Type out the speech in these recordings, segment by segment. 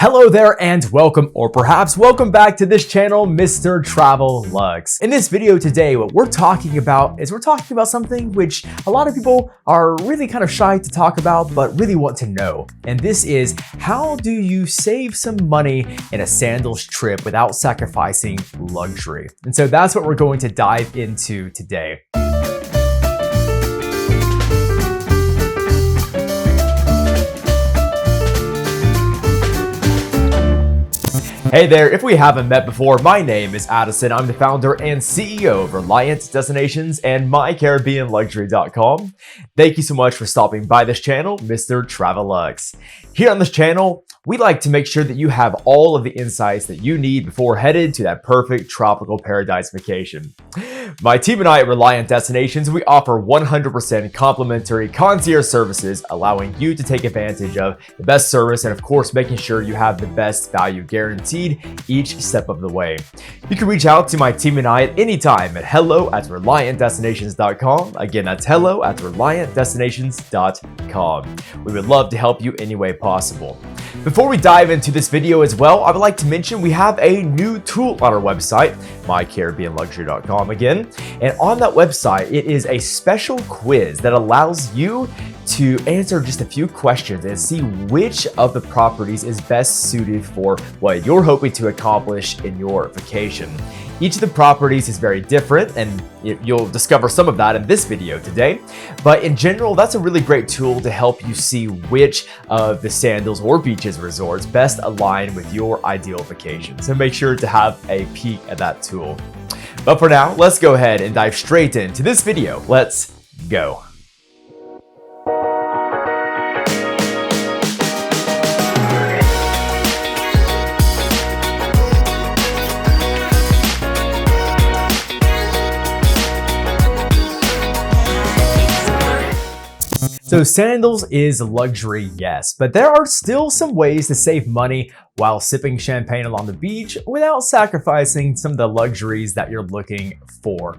Hello there and welcome, or perhaps welcome back to this channel, Mr. TraveLux. In this video today, what we're talking about is something which a lot of people are really kind of shy to talk about, but really want to know. And this is, how do you save some money in a sandals trip without sacrificing luxury? And so that's what we're going to dive into today. Hey there, if we haven't met before, my name is Addison. I'm the founder and CEO of Reliant Destinations and 𝗏𝐿𝐼𝐵𝑎𝑛Luxury.com. Thank you so much for stopping by this channel, Mr. TraveLux. Here on this channel, we like to make sure that you have all of the insights that you need before headed to that perfect tropical paradise vacation. My team and I at Reliant Destinations, we offer 100% complimentary concierge services, allowing you to take advantage of the best service and of course making sure you have the best value guaranteed each step of the way. You can reach out to my team and I at any time at hello@reliantdestinations.com. Again, that's hello@reliantdestinations.com. We would love to help you any way possible. Before we dive into this video as well, I would like to mention we have a new tool on our website, 𝗏𝐿𝐼𝐵𝑎𝑛Luxury.com again. And on that website, it is a special quiz that allows you to answer just a few questions and see which of the properties is best suited for what you're hoping to accomplish in your vacation. Each of the properties is very different, and you'll discover some of that in this video today. But in general, that's a really great tool to help you see which of the Sandals or Beaches resorts best align with your ideal vacation. So make sure to have a peek at that tool. But for now, let's go ahead and dive straight into this video. Let's go. So sandals is luxury, yes, but there are still some ways to save money while sipping champagne along the beach without sacrificing some of the luxuries that you're looking for.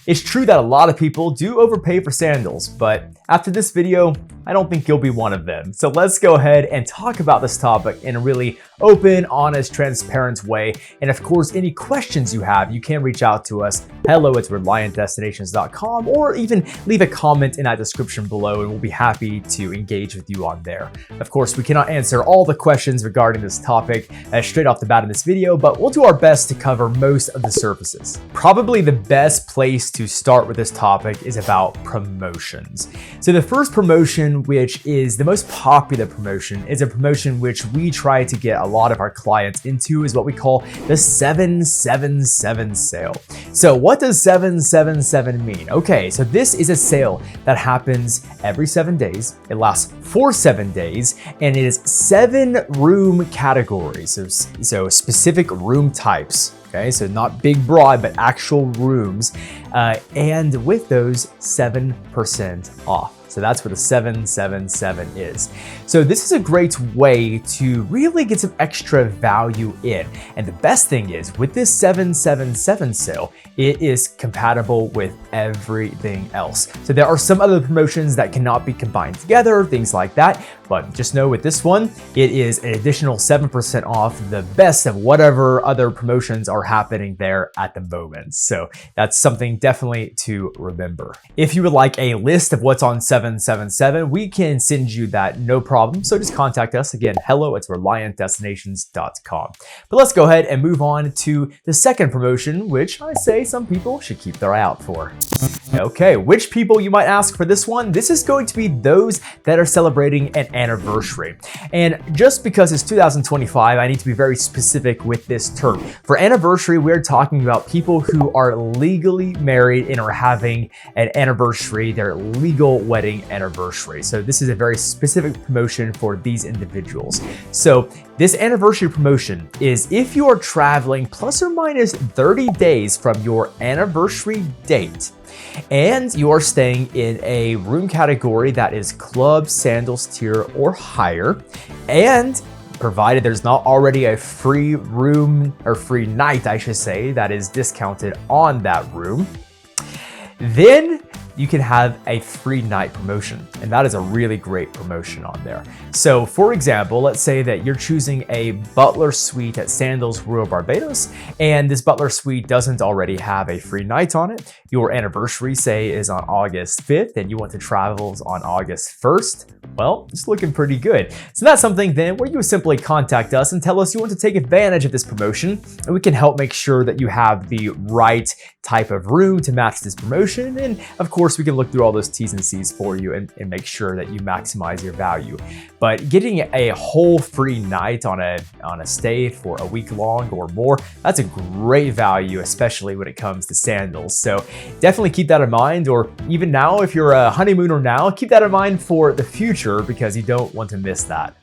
It's true that a lot of people do overpay for sandals, but after this video, I don't think you'll be one of them. So let's go ahead and talk about this topic in a really open, honest, transparent way. And of course, any questions you have, you can reach out to us, hello@reliantdestinations.com, or even leave a comment in that description below and we'll be happy to engage with you on there. Of course, we cannot answer all the questions regarding this topic straight off the bat in this video, but we'll do our best to cover most of the surfaces. Probably the best place to start with this topic is about promotions. So the first promotion, which is the most popular promotion, is a promotion which we try to get a lot of our clients into, is what we call the 777 sale. So what does 777 mean? Okay, so this is a sale that happens every 7 days. It lasts for 7 days, and it is 7 room categories. So specific room types. Okay, so not big broad, but actual rooms. And with those, 7% off. So that's what the 777 is. So this is a great way to really get some extra value in. And the best thing is, with this 777 sale, it is compatible with everything else. So there are some other promotions that cannot be combined together, things like that. But just know with this one, it is an additional 7% off the best of whatever other promotions are happening there at the moment. So that's something definitely to remember. If you would like a list of what's on 777, we can send you that, no problem. So just contact us again, hello@reliantdestinations.com. But let's go ahead and move on to the second promotion, which I say some people should keep their eye out for. Okay, which people you might ask for this one? This is going to be those that are celebrating an anniversary. And just because it's 2025, I need to be very specific with this term. For anniversary, we're talking about people who are legally married and are having an anniversary, their legal wedding anniversary. So this is a very specific promotion for these individuals. So this anniversary promotion is if you are traveling plus or minus 30 days from your anniversary date, and you are staying in a room category that is club, sandals tier, or higher, and provided there's not already a free room or free night, I should say, that is discounted on that room, then you can have a free night promotion. And that is a really great promotion on there. So for example, let's say that you're choosing a butler suite at Sandals Royal Barbados, and this butler suite doesn't already have a free night on it. Your anniversary, say, is on August 5th, and you want to travel on August 1st. Well, it's looking pretty good. So that's something then where you would simply contact us and tell us you want to take advantage of this promotion, and we can help make sure that you have the right type of room to match this promotion. And of course, we can look through all those T's and C's for you and make sure that you maximize your value. But getting a whole free night on a stay for a week long or more, that's a great value, especially when it comes to Sandals. So definitely keep that in mind, or even now, if you're a honeymooner now, keep that in mind for the future because you don't want to miss that.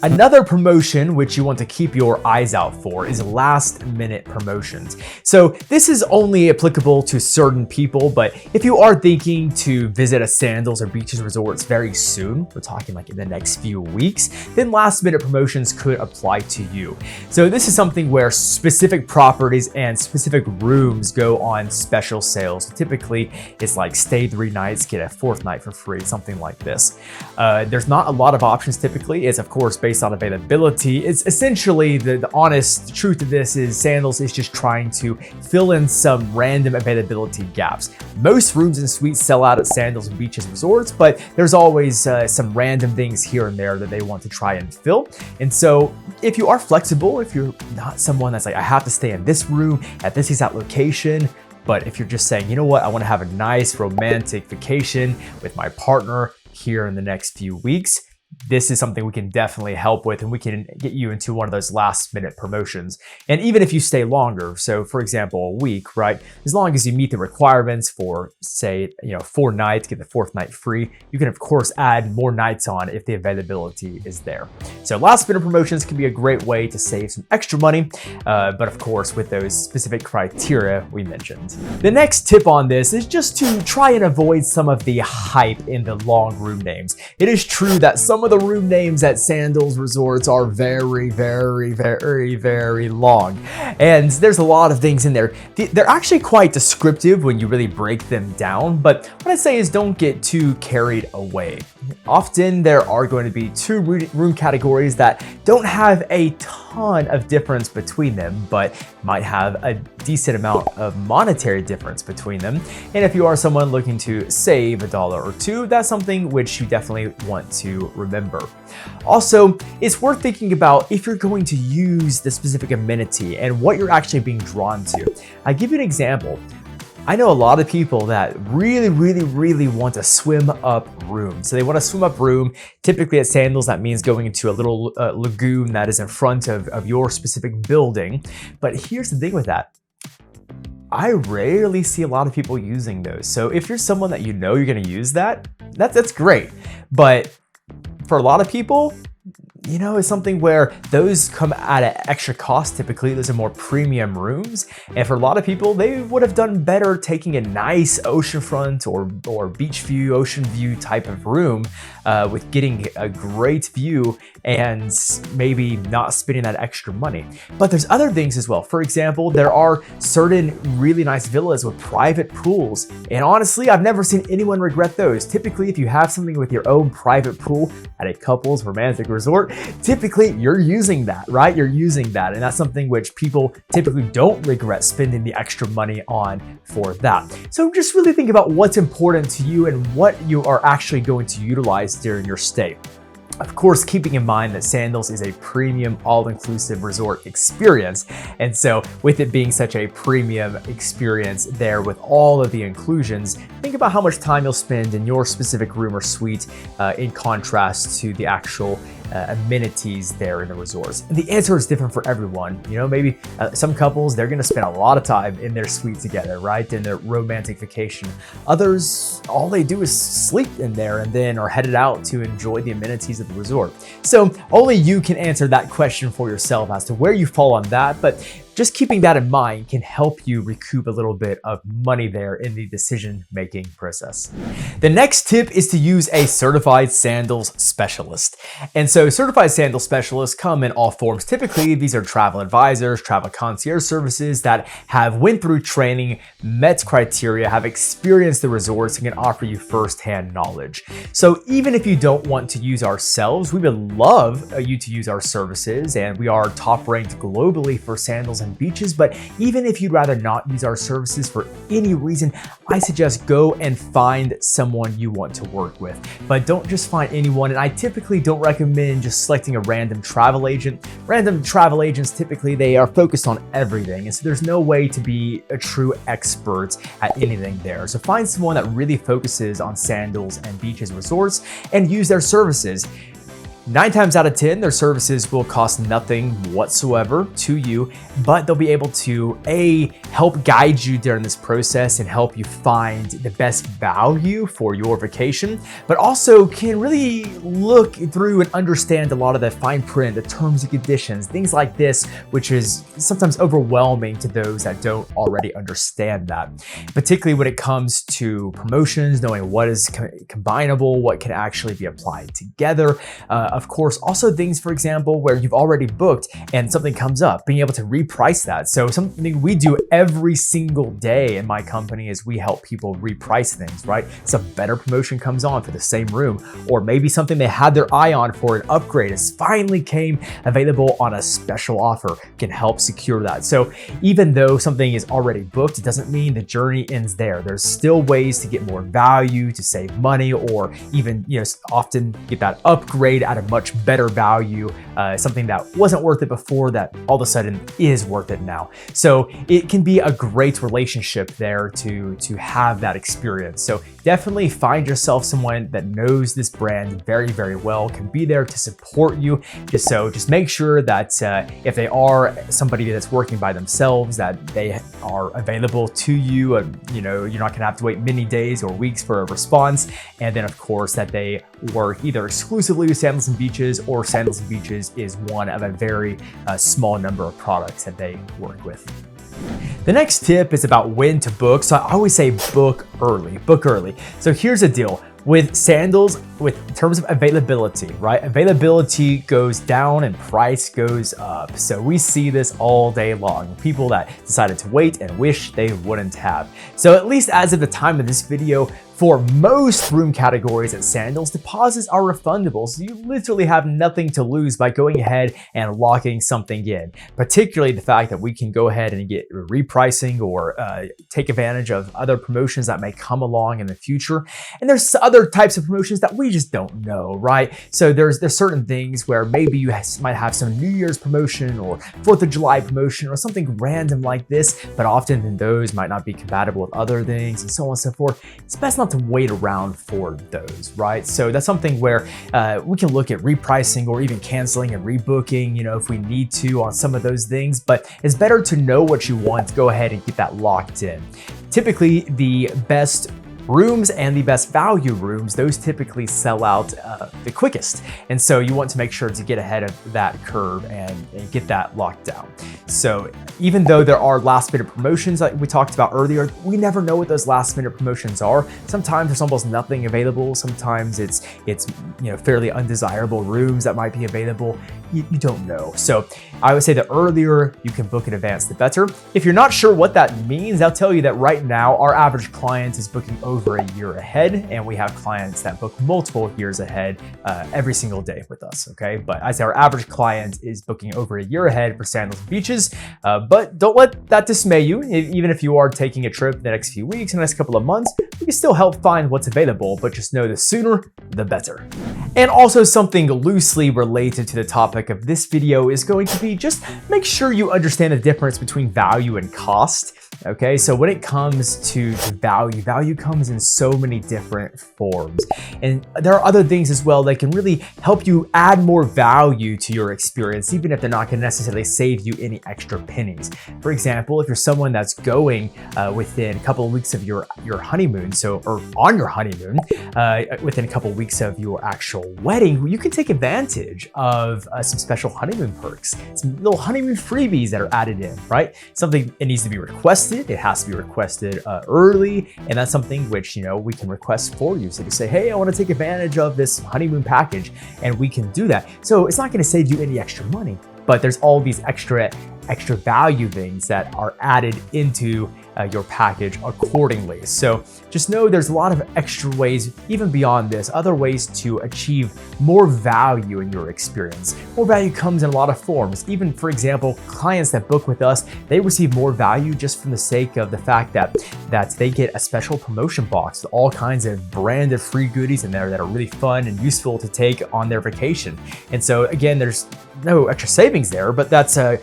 Another promotion which you want to keep your eyes out for is last minute promotions. So this is only applicable to certain people, but if you are thinking to visit a Sandals or Beaches Resorts very soon, we're talking like in the next few weeks, then last minute promotions could apply to you. So this is something where specific properties and specific rooms go on special sales. Typically, it's like stay 3 nights, get a 4th night for free, something like this. There's not a lot of options typically. It's of course based on availability. It's essentially the honest truth of this is Sandals is just trying to fill in some random availability gaps. Most rooms and suites sell out at Sandals and Beaches Resorts, but there's always some random things here and there that they want to try and fill. And so if you are flexible, if you're not someone that's like, I have to stay in this room at this exact location, but if you're just saying, you know what, I want to have a nice romantic vacation with my partner here in the next few weeks, this is something we can definitely help with, and we can get you into one of those last minute promotions. And even if you stay longer, so for example, a week, right? As long as you meet the requirements for, say, 4 nights, get the 4th night free, you can of course add more nights on if the availability is there. So last minute promotions can be a great way to save some extra money, but of course with those specific criteria we mentioned. The next tip on this is just to try and avoid some of the hype in the long room names. It is true that some of the room names at Sandals Resorts are very, very, very, very long. And there's a lot of things in there. They're actually quite descriptive when you really break them down, but what I say is don't get too carried away. Often there are going to be 2 room categories that don't have a ton of difference between them, but might have a decent amount of monetary difference between them. And if you are someone looking to save $1 or $2, that's something which you definitely want to remember. Also, it's worth thinking about if you're going to use the specific amenity and what you're actually being drawn to. I'll give you an example. I know a lot of people that really, really, really want a swim up room. So they want a swim up room. Typically at Sandals, that means going into a little lagoon that is in front of your specific building. But here's the thing with that. I rarely see a lot of people using those. So if you're someone that you know you're gonna use that's great. But for a lot of people, it's something where those come at an extra cost. Typically, those are more premium rooms. And for a lot of people, they would have done better taking a nice oceanfront or beach view, ocean view type of room with getting a great view and maybe not spending that extra money. But there's other things as well. For example, there are certain really nice villas with private pools. And honestly, I've never seen anyone regret those. Typically, if you have something with your own private pool at a couple's romantic resort, typically you're using that, right? You're using that. And that's something which people typically don't regret spending the extra money on for that. So just really think about what's important to you and what you are actually going to utilize during your stay. Of course, keeping in mind that Sandals is a premium all-inclusive resort experience. And so with it being such a premium experience there with all of the inclusions, think about how much time you'll spend in your specific room or suite in contrast to the actual amenities there in the resorts. And the answer is different for everyone. Maybe some couples, they're gonna spend a lot of time in their suite together, right? In their romantic vacation. Others, all they do is sleep in there and then are headed out to enjoy the amenities of the resort. So only you can answer that question for yourself as to where you fall on that. But just keeping that in mind can help you recoup a little bit of money there in the decision-making process. The next tip is to use a certified sandals specialist. And so certified sandals specialists come in all forms. Typically, these are travel advisors, travel concierge services that have went through training, met criteria, have experienced the resorts, and can offer you firsthand knowledge. So even if you don't want to use ourselves, we would love you to use our services, and we are top ranked globally for sandals and beaches. But even if you'd rather not use our services for any reason, I suggest go and find someone you want to work with. But don't just find anyone, and I typically don't recommend just selecting a random travel agent. Random travel agents, typically they are focused on everything, and so there's no way to be a true expert at anything there. So find someone that really focuses on sandals and beaches resorts and use their services. 9 times out of 10, their services will cost nothing whatsoever to you, but they'll be able to help guide you during this process and help you find the best value for your vacation, but also can really look through and understand a lot of the fine print, the terms and conditions, things like this, which is sometimes overwhelming to those that don't already understand that, particularly when it comes to promotions, knowing what is combinable, what can actually be applied together. Of course, also things, for example, where you've already booked and something comes up, being able to reprice that. So something we do every single day in my company is we help people reprice things, right? So a better promotion comes on for the same room, or maybe something they had their eye on for an upgrade is finally came available on a special offer, can help secure that. So even though something is already booked, it doesn't mean the journey ends there. There's still ways to get more value, to save money, or even, often get that upgrade at a much better value, something that wasn't worth it before that all of a sudden is worth it now. So it can be a great relationship there to have that experience. So definitely find yourself someone that knows this brand very, very well, can be there to support you. Just make sure that if they are somebody that's working by themselves, that they are available to you. You're not gonna have to wait many days or weeks for a response. And then of course that they work either exclusively with Sandals and Beaches, or Sandals and Beaches is one of a very small number of products that they work with. The next tip is about when to book. So I always say book early, book early. So here's the deal. With sandals, with terms of availability, right? Availability goes down and price goes up. So we see this all day long. People that decided to wait and wish they wouldn't have. So at least as of the time of this video, for most room categories at Sandals, deposits are refundable, so you literally have nothing to lose by going ahead and locking something in. Particularly the fact that we can go ahead and get repricing or take advantage of other promotions that may come along in the future. And there's other types of promotions that we just don't know, right? So there's certain things where maybe you might have some New Year's promotion or 4th of July promotion or something random like this, but often those might not be compatible with other things and so on and so forth. It's best not to wait around for those, right? So that's something where we can look at repricing or even canceling and rebooking, if we need to on some of those things, but it's better to know what you want, to go ahead and get that locked in. Typically, the best rooms and the best value rooms, those typically sell out the quickest. And so you want to make sure to get ahead of that curve and get that locked down. So even though there are last minute promotions like we talked about earlier, we never know what those last minute promotions are. Sometimes there's almost nothing available. Sometimes it's fairly undesirable rooms that might be available. You don't know. So I would say the earlier you can book in advance, the better. If you're not sure what that means, I'll tell you that right now our average client is booking over a year ahead, and we have clients that book multiple years ahead every single day with us, okay? But I say our average client is booking over a year ahead for Sandals Beaches, but don't let that dismay you. Even if you are taking a trip in the next few weeks, in the next couple of months, we can still help find what's available, but just know the sooner, the better. And also something loosely related to the topic of this video is going to be just make sure you understand the difference between value and cost. Okay, so when it comes to value comes in so many different forms. And there are other things as well that can really help you add more value to your experience, even if they're not going to necessarily save you any extra pennies. For example, if you're someone that's going within a couple of weeks of your honeymoon, so, or on your honeymoon, within a couple weeks of your actual wedding, you can take advantage of some special honeymoon perks, some little honeymoon freebies that are added in, right? Something, it needs to be requested. It has to be requested early, and that's something which, you know, we can request for you. So you can say, hey, I want to take advantage of this honeymoon package, and we can do that. So it's not going to save you any extra money, but there's all these extra value things that are added into your package accordingly. So just know there's a lot of extra ways, even beyond this, other ways to achieve more value in your experience. More value comes in a lot of forms. Even, for example, clients that book with us, they receive more value just from the sake of the fact that they get a special promotion box with all kinds of branded free goodies in there that are really fun and useful to take on their vacation. And so again, there's no extra savings there, but that's a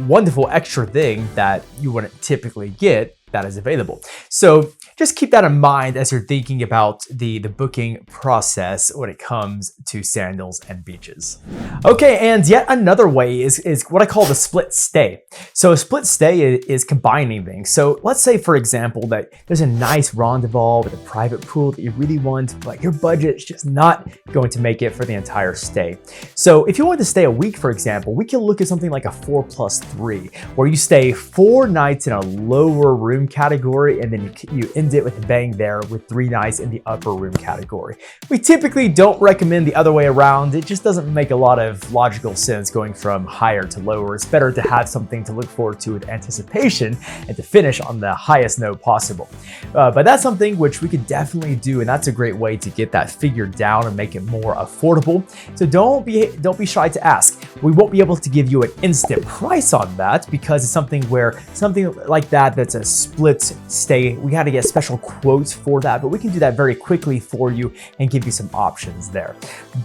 wonderful extra thing that you wouldn't typically get that is available. So just keep that in mind as you're thinking about the booking process when it comes to Sandals and Beaches. Okay, and yet another way is what I call the split stay. So a split stay is combining things. So let's say, for example, that there's a nice rendezvous with a private pool that you really want, but your budget's just not going to make it for the entire stay. So if you want to stay a week, for example, we can look at something like a 4+3, where you stay 4 nights in a lower room category, and then you end it with a bang there with 3 nights in the upper room category. We typically don't recommend the other way around. It just doesn't make a lot of logical sense going from higher to lower. It's better to have something to look forward to with anticipation and to finish on the highest note possible. But that's something which we could definitely do, and that's a great way to get that figured down and make it more affordable. So don't be shy to ask. We won't be able to give you an instant price on that because it's something like that's a split stay. We got to get special quotes for that, but we can do that very quickly for you and give you some options there.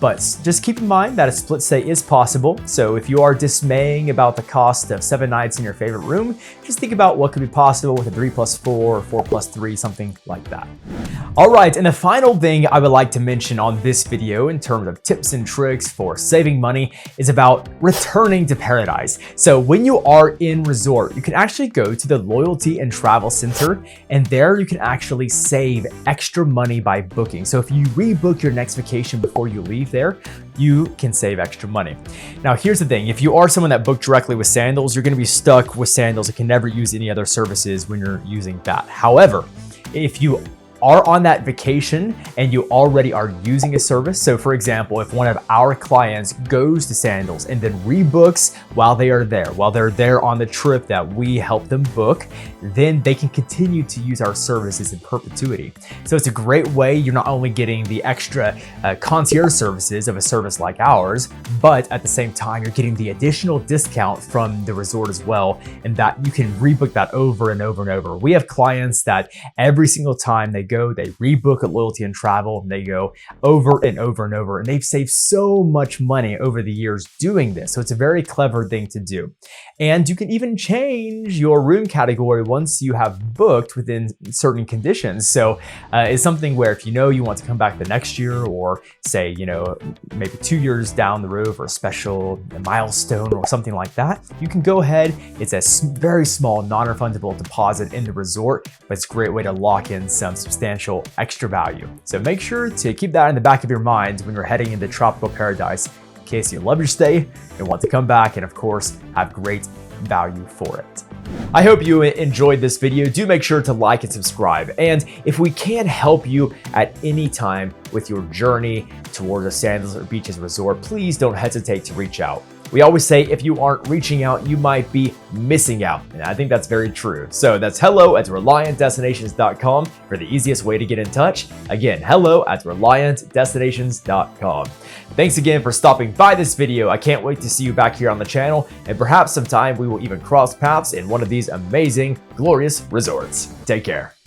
But just keep in mind that a split stay is possible. So if you are dismaying about the cost of 7 nights in your favorite room, just think about what could be possible with a 3+4 or 4+3, something like that. All right, and the final thing I would like to mention on this video in terms of tips and tricks for saving money is about returning to paradise. So when you are in resort, you can actually go to the Loyalty and Travel Center, and there you can actually save extra money by booking. So if you rebook your next vacation before you leave there, you can save extra money. Now, here's the thing. If you are someone that booked directly with Sandals, you're going to be stuck with Sandals and can never use any other services when you're using that. However, if you are on that vacation and you already are using a service. So for example, if one of our clients goes to Sandals and then rebooks while they're there on the trip that we help them book, then they can continue to use our services in perpetuity. So it's a great way. You're not only getting the extra concierge services of a service like ours, but at the same time, you're getting the additional discount from the resort as well, and that you can rebook that over and over and over. We have clients that every single time they rebook at Loyalty and Travel, and they go over and over and over, and they've saved so much money over the years doing this. So it's a very clever thing to do. And you can even change your room category once you have booked within certain conditions. So it's something where if you know you want to come back the next year, or say, maybe 2 years down the road for a special milestone or something like that, you can go ahead. It's a very small non-refundable deposit in the resort, but it's a great way to lock in some substantial extra value. So make sure to keep that in the back of your mind when you're heading into tropical paradise, in case you love your stay and want to come back and of course have great value for it. I hope you enjoyed this video. Do make sure to like and subscribe. And if we can help you at any time with your journey towards a Sandals or Beaches resort, please don't hesitate to reach out. We always say if you aren't reaching out, you might be missing out. And I think that's very true. So that's hello@ReliantDestinations.com for the easiest way to get in touch. Again, hello@ReliantDestinations.com. Thanks again for stopping by this video. I can't wait to see you back here on the channel, and perhaps sometime we will even cross paths in one of these amazing, glorious resorts. Take care.